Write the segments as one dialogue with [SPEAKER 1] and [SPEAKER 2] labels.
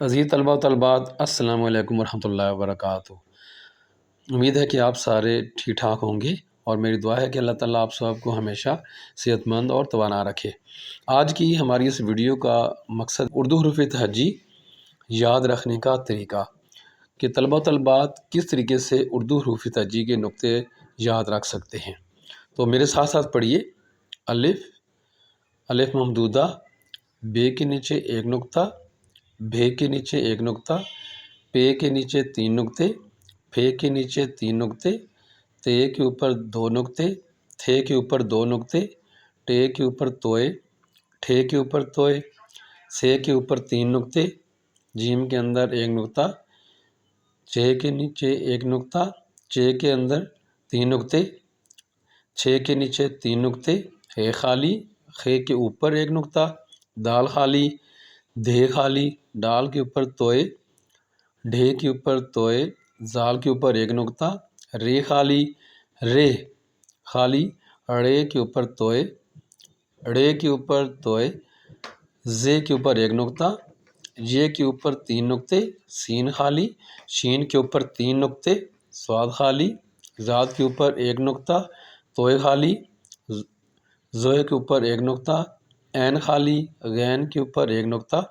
[SPEAKER 1] عزیز طلبہ و طالبات، السلام علیکم ورحمۃ اللہ وبرکاتہ۔ امید ہے کہ آپ سارے ٹھیک ٹھاک ہوں گے، اور میری دعا ہے کہ اللہ تعالیٰ آپ سب کو ہمیشہ صحت مند اور توانا رکھے۔ آج کی ہماری اس ویڈیو کا مقصد اردو حروف تہجی یاد رکھنے کا طریقہ، کہ طلبہ و طالبات کس طریقے سے اردو حروف تہجی کے نقطے یاد رکھ سکتے ہیں۔ تو میرے ساتھ ساتھ پڑھیے۔ الف، الف ممدودہ، بے کے نیچے ایک نقطہ، بھے کے نیچے ایک نقطہ، پے کے نیچے تین نقطے، پھے کے نیچے تین نقطے، تے کے اوپر دو نقطے، تھے کے اوپر دو نقطے، ٹے کے اوپر توئے، ٹھے کے اوپر توئے، سے کے اوپر تین نقطے، جیم کے اندر ایک نقطہ، چے کے نیچے ایک نقطہ، چے کے اندر تین نقطے، چھے کے نیچے تین نقطے، ہے خالی، خے کے اوپر ایک نقطہ، دال خالی، دھے خالی، ڈال کے اوپر توئے، ڈھے کے اوپر توئے، زال کے اوپر ایک نقطہ، رے خالی، رے خالی، ڑے کے اوپر توئے، ڑے کے اوپر توئے، زے کے اوپر ایک نقطہ، یہ کے اوپر تین نقطے، سین خالی، شین کے اوپر تین نقطے، صاد خالی، زاد کے اوپر ایک نقطہ، توئے خالی، زوئے کے اوپر ایک نقطہ، عین خالی، غین کے اوپر ایک نقطہ،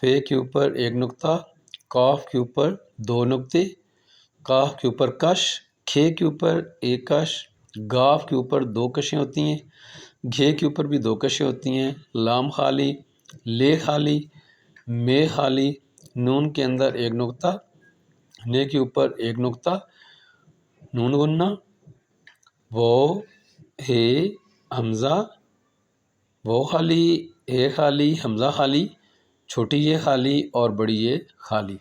[SPEAKER 1] فے کے اوپر ایک نقطہ، قاف کے اوپر دو نقطے، قاف کے اوپر کش، کھے کے اوپر ایک کش، گاف کے اوپر دو کشیں ہوتی ہیں، گھے کے اوپر بھی دو کشیں ہوتی ہیں، لام خالی، لے خالی، مے خالی، نون کے اندر ایک نقطہ، نے کے اوپر ایک نقطہ، نون غنہ، وہ، ہے، حمزہ، وہ خالی، ہے خالی، حمزہ خالی، چھوٹی یہ خالی اور بڑی یہ خالی۔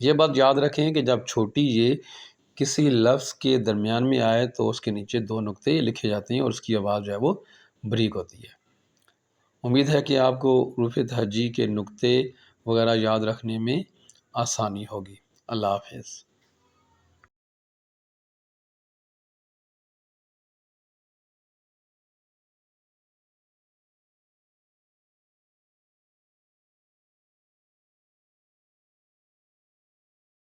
[SPEAKER 1] یہ بات یاد رکھیں کہ جب چھوٹی یہ کسی لفظ کے درمیان میں آئے تو اس کے نیچے دو نقطے لکھے جاتے ہیں اور اس کی آواز جو ہے وہ بریک ہوتی ہے۔ امید ہے کہ آپ کو حروف تہجی کے نقطے وغیرہ یاد رکھنے میں آسانی ہوگی۔ اللہ حافظ۔